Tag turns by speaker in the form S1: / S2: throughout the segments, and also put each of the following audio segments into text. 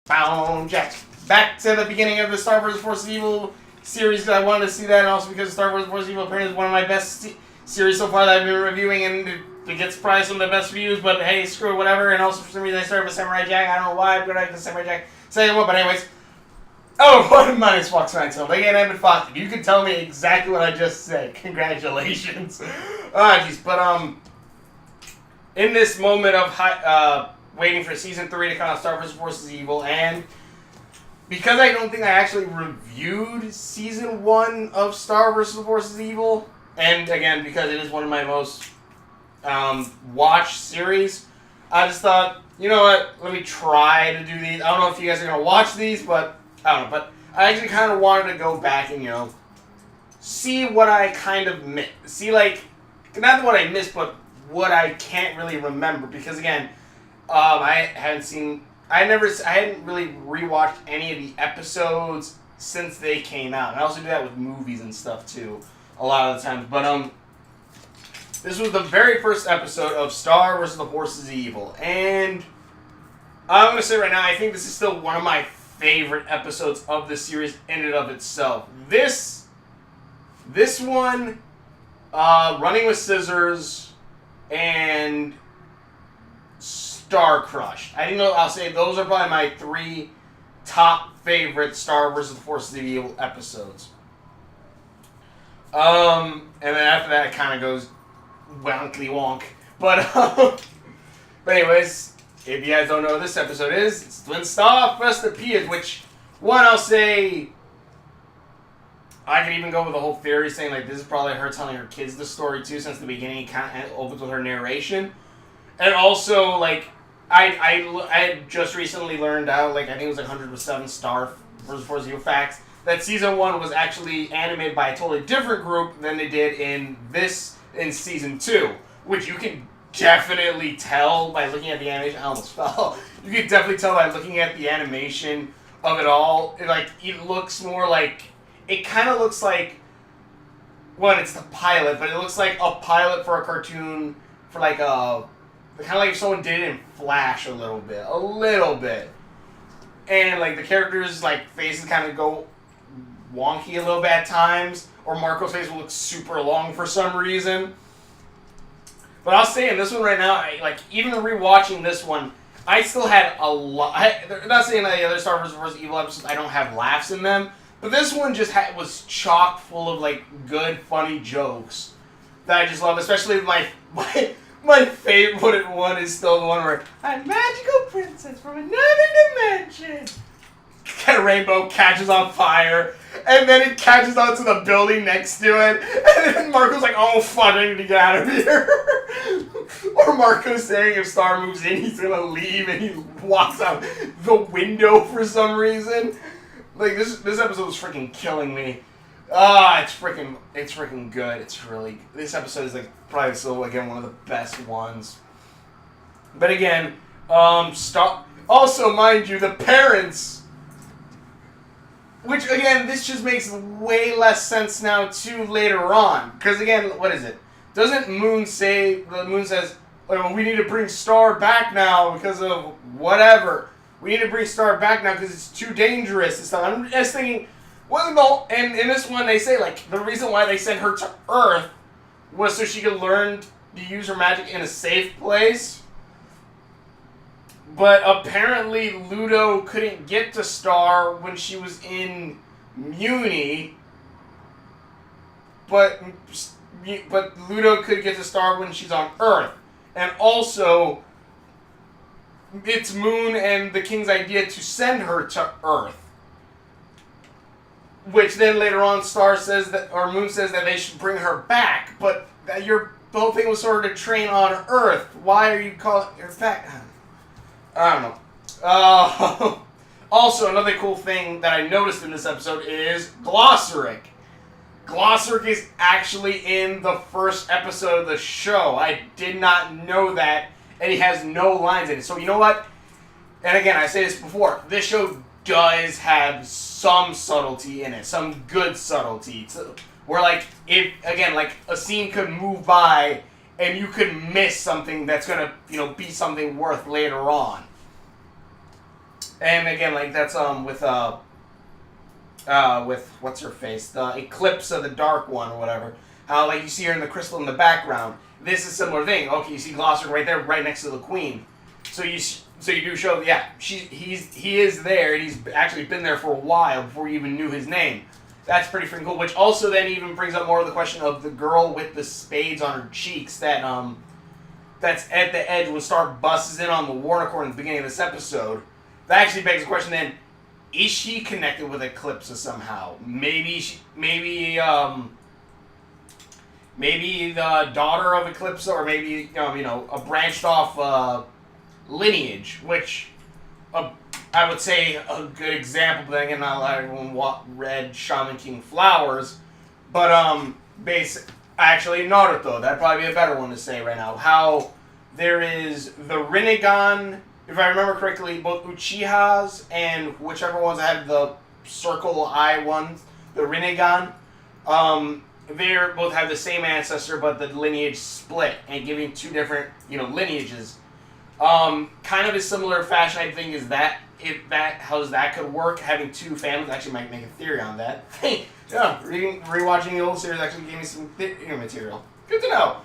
S1: Bound Jack. Back to the beginning of the Star vs. Forces Evil series because I wanted to see that, and also because Star vs. Forces Evil apparently is one of my best series so far that I've been reviewing, and it gets probably some of the best views, but hey, screw it, whatever. And also for some reason I started with Samurai Jack. I don't know why I'm good at Samurai Jack. Say what, but anyways. Oh, what minus Fox 9 Silver. Again, Evan Fox. You can tell me exactly what I just said. Congratulations. Jeez. But, in this moment of waiting for Season 3 to come out, Star vs. Forces Evil, and because I don't think I actually reviewed Season 1 of Star vs. Forces Evil, and again, because it is one of my most watched series, I just thought, you know what, let me try to do these. I don't know if you guys are going to watch these, but I don't know. But I actually kind of wanted to go back and, see what I kind of missed. See, like, not what I missed, but what I can't really remember. Because, again, I hadn't really rewatched any of the episodes since they came out. And I also do that with movies and stuff, too, a lot of the times. But, this was the very first episode of Star vs. the Forces Evil. And I'm going to say right now, I think this is still one of my favorite episodes of the series in and of itself. This one, Running with Scissors, and Star Crushed. I think I'll say those are probably my three top favorite Star vs. the Forces of Evil episodes. And then after that, it kind of goes wonkly wonk. But anyways, if you guys don't know what this episode is, it's Twin Star Festipias, which, one, I'll say, I could even go with the whole theory saying, like, this is probably her telling her kids the story, too, since the beginning it kind of opens with her narration. And also, like, I had just recently learned out, like, I think it was like 107 Star vs. Forces Evil facts, that Season 1 was actually animated by a totally different group than they did in Season 2, which you can definitely tell by looking at the animation. I almost fell. You can definitely tell by looking at the animation of it all. It looks more like, it kind of looks like, one, it's the pilot, but it looks like a pilot for a cartoon for like a, kind of like if someone did it in Flash a little bit. And like the characters' like faces kind of go wonky a little bit at times, or Marco's face will look super long for some reason. But I'll say in this one right now, even rewatching this one, I still had a lot. I'm not saying that the other Star vs. Evil episodes, I don't have laughs in them. But this one just was chock full of, like, good, funny jokes that I just love. Especially my favorite one is still the one where, I'm a magical princess from another dimension. A rainbow catches on fire, and then it catches onto the building next to it, and then Marco's like, oh fuck, I need to get out of here. Or Marco's saying if Star moves in, he's gonna leave, and he walks out the window for some reason. Like, this episode was freaking killing me. It's freaking good. This episode is, like, probably still, again, one of the best ones. But again, also, mind you, the parents, which, again, this just makes way less sense now, too, later on. Because, again, what is it? Doesn't Moon say, the Moon says, oh, we need to bring Star back now because of whatever. We need to bring Star back now because it's too dangerous and stuff. I'm just thinking, and in this one they say, like, the reason why they sent her to Earth was so she could learn to use her magic in a safe place. But apparently Ludo couldn't get to Star when she was in Muni. But Ludo could get to Star when she's on Earth. And also, it's Moon and the King's idea to send her to Earth. Which then later on Star says that, or Moon says that they should bring her back. But the whole thing was sort of to train on Earth. Why are you calling her back? I don't know. Also, another cool thing that I noticed in this episode is Glossaric. Glossaric is actually in the first episode of the show. I did not know that. And he has no lines in it. So you know what? And again, I say this before. This show does have some subtlety in it. Some good subtlety. Where, like, a scene could move by and you could miss something that's going to, be something worth later on. And again, like that's with what's her face, the Eclipse of the Dark One or whatever. How like you see her in the crystal in the background. This is a similar thing. Okay, you see Gloucester right there, right next to the Queen. So you do show, yeah, he is there, and he's actually been there for a while before you even knew his name. That's pretty freaking cool. Which also then even brings up more of the question of the girl with the spades on her cheeks that that's at the edge when Star busts in on the Warnicorn at the beginning of this episode. That actually begs the question then: is she connected with Eclipse somehow? Maybe the daughter of Eclipse, or maybe a branched off lineage, which I would say a good example. But again, not a lot of everyone read Shaman King Flowers, but actually Naruto. That'd probably be a better one to say right now. How there is the Rinnegan, if I remember correctly, both Uchihas and whichever ones had the circle eye ones, the Rinnegan. They both have the same ancestor, but the lineage split and giving two different, lineages. Kind of a similar fashion, I think, is that how that could work. Having two families actually might make a theory on that. Yeah, rewatching the old series actually gave me some material. Good to know.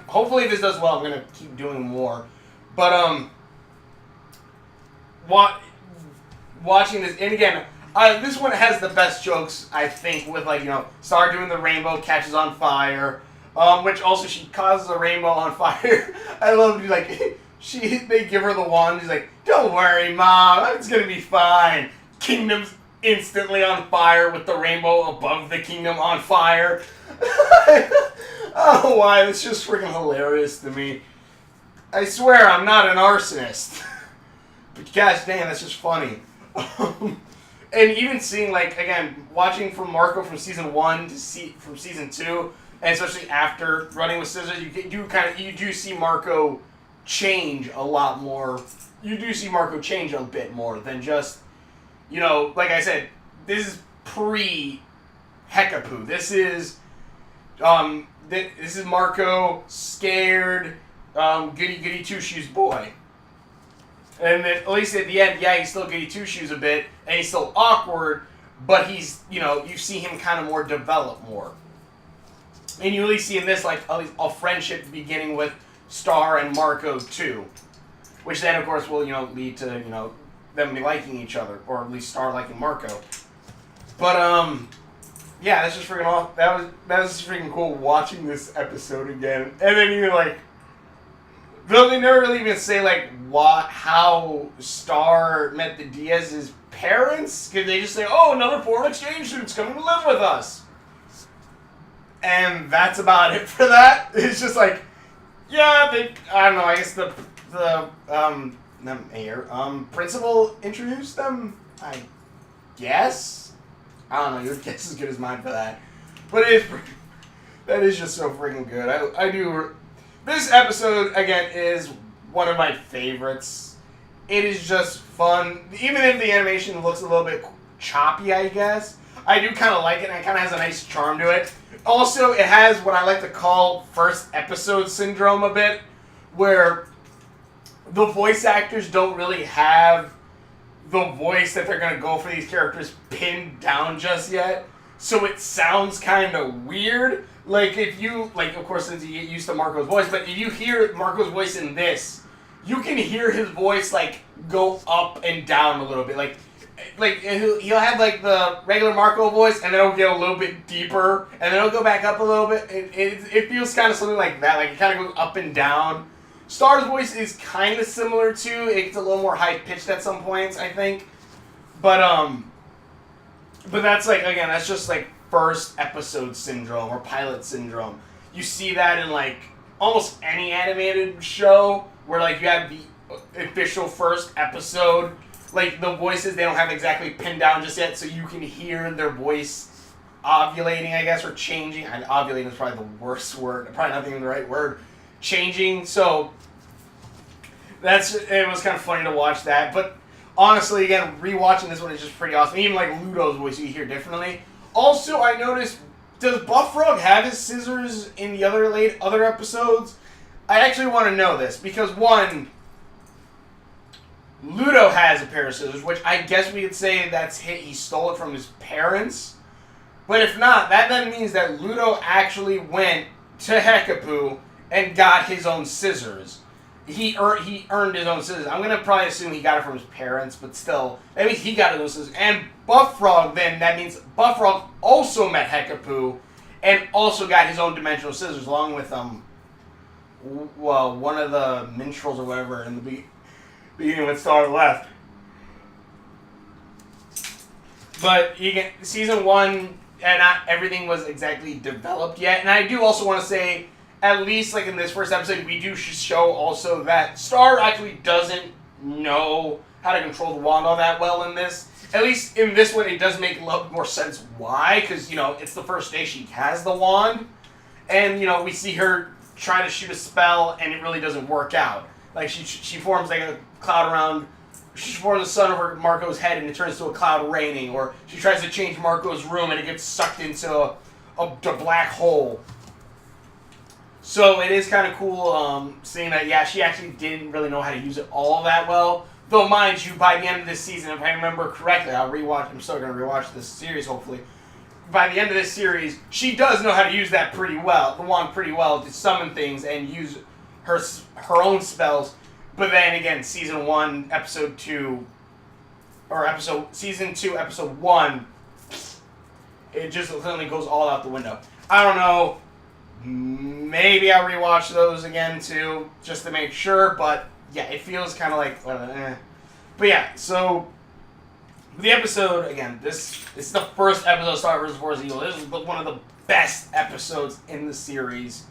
S1: Hopefully if this does well, I'm gonna keep doing more. But watching this, and again. This one has the best jokes, I think, with Star doing the rainbow catches on fire, which also she causes a rainbow on fire. I love they give her the wand. She's like, "Don't worry, Mom, it's gonna be fine." Kingdom's instantly on fire with the rainbow above the kingdom on fire. Oh, why? It's just freaking hilarious to me. I swear I'm not an arsonist, but gosh damn, that's just funny. And even seeing, watching from Marco from season 1 to from season 2, and especially after Running with Scissors, you do see Marco change a lot more. You do see Marco change a bit more than just, like I said, this is pre-Hekapoo. This is Marco scared, goody two-shoes boy. And then, at least at the end, yeah, he's still goody two-shoes a bit, and he's still awkward, but he's, you see him kind of more develop more. And you really see in this, a friendship beginning with Star and Marco, too. Which then, of course, will, lead to, them liking each other, or at least Star liking Marco. But, yeah, that's just freaking off. That was just freaking cool watching this episode again. And then even, though they never really even say, how Star met the Diaz's parents, because they just say, oh, another foreign exchange student's coming to live with us. And that's about it for that. It's just I don't know, I guess the mayor, principal introduced them, I guess? I don't know, your guess is as good as mine for that. But that is just so freaking good. I do... This episode, again, is one of my favorites. It is just fun. Even if the animation looks a little bit choppy, I guess, I do kind of like it, and it kind of has a nice charm to it. Also, it has what I like to call first episode syndrome a bit, where the voice actors don't really have the voice that they're going to go for these characters pinned down just yet. So it sounds kind of weird. If you, of course, since you get used to Marco's voice, but if you hear Marco's voice in this, you can hear his voice, go up and down a little bit. He'll have, the regular Marco voice, and then it'll get a little bit deeper, and then it'll go back up a little bit. It feels kind of something like that. It kind of goes up and down. Star's voice is kind of similar, too. It gets a little more high-pitched at some points, I think. But that's, again, that's just, first episode syndrome or pilot syndrome. You see that in almost any animated show where you have the official first episode. The voices, they don't have exactly pinned down just yet, so you can hear their voice ovulating, I guess, or changing. And ovulating is probably the worst word, probably not even the right word. Changing, so it was kind of funny to watch that. But honestly, again, rewatching this one is just pretty awesome. Even Ludo's voice you hear differently. Also, I noticed, does Buffrog have his scissors in the other episodes? I actually want to know this, because one, Ludo has a pair of scissors, which I guess we could say he stole it from his parents. But if not, that then means that Ludo actually went to Hekapoo and got his own scissors. He earned his own scissors. I'm going to probably assume he got it from his parents, but still, that means he got his own scissors. And Buffrog, then, that means Buffrog also met Hekapoo and also got his own dimensional scissors, along with, one of the minstrels or whatever in the beginning when Star left. But season 1, and not everything was exactly developed yet. And I do also want to say, at least like in this first episode, we do show also that Star actually doesn't know how to control the wand all that well in this. At least in this one, it does make a lot more sense why, because, it's the first day she has the wand. And, we see her try to shoot a spell, and it really doesn't work out. Like, she forms like a cloud around... She forms the sun over Marco's head and it turns to a cloud raining. Or she tries to change Marco's room and it gets sucked into a black hole. So it is kind of cool seeing that, yeah, she actually didn't really know how to use it all that well. Though, mind you, by the end of this season, if I remember correctly, I'm still going to rewatch this series, hopefully. By the end of this series, she does know how to use that pretty well, the wand pretty well, to summon things and use her own spells. But then again, season 1, episode 2, season 2, episode 1, it just suddenly goes all out the window. I don't know. Maybe I'll rewatch those again too, just to make sure. But yeah, it feels kind of like, But yeah, so the episode again. This is the first episode of Star Wars Evil. This is one of the best episodes in the series.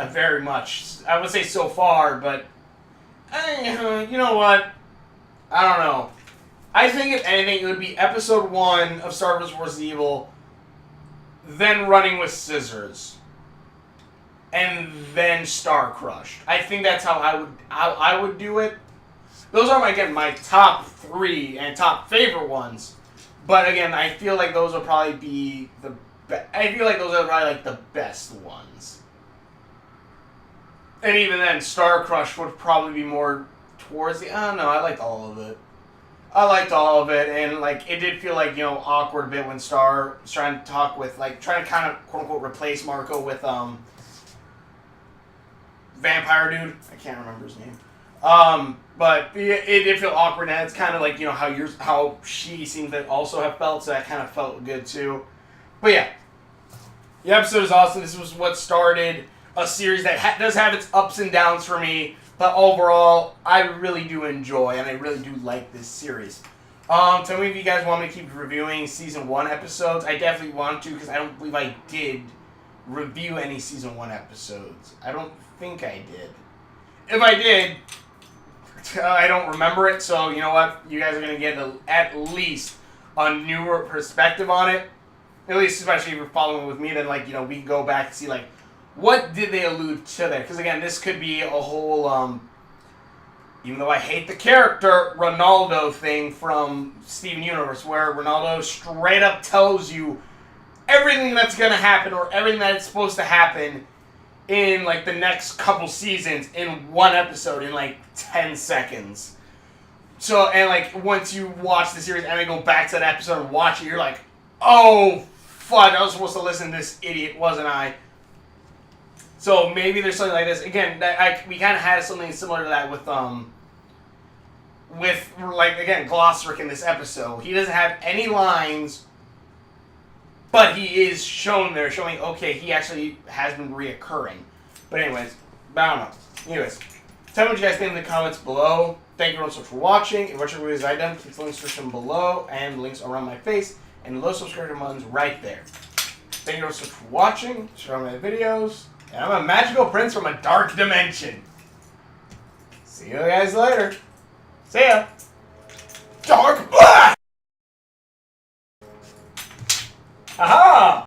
S1: Very much. I would say so far, but you know what? I don't know. I think if anything, it would be episode 1 of Star Wars Evil, then Running with Scissors, and then Star Crushed. I think that's how I would do it. Those are my top 3 and top favorite ones. But again, I feel like those will probably be the best ones. And even then, Star Crush would probably be more towards the... I don't know, I liked all of it. And, it did feel, awkward a bit when Star was trying to talk with, trying to kind of, quote-unquote, replace Marco with, Vampire Dude. I can't remember his name. But it did feel awkward, and it's kind of how she seemed to also have felt, so that kind of felt good, too. But, yeah. The episode is awesome. This was what started a series that does have its ups and downs for me, but overall, I really do enjoy, and I really do like this series. Tell me if you guys want me to keep reviewing Season 1 episodes. I definitely want to, because I don't believe I did review any Season 1 episodes. I don't think I did. If I did, I don't remember it, so you know what? You guys are going to get at least a newer perspective on it. At least, especially if you're following with me, then, we can go back and see, what did they allude to there? Because, again, this could be a whole, even though I hate the character, Ronaldo thing from Steven Universe, where Ronaldo straight up tells you everything that's going to happen or everything that's supposed to happen in, the next couple seasons in one episode in, 10 seconds. So, and, once you watch the series and then go back to that episode and watch it, you're like, oh, fuck, I was supposed to listen to this idiot, wasn't I? So maybe there's something like this. Again, we kind of had something similar to that with Glossric in this episode. He doesn't have any lines, but he is shown there, showing, okay, he actually has been reoccurring. But anyways, I don't know. Anyways, tell me what you guys think in the comments below. Thank you very much for watching. If you're watching videos I've done, click the links description below and links around my face and the little subscription buttons right there. Thank you very much for watching. Share my videos. And I'm a magical prince from a dark dimension. See you guys later. See ya. Dark. Aha!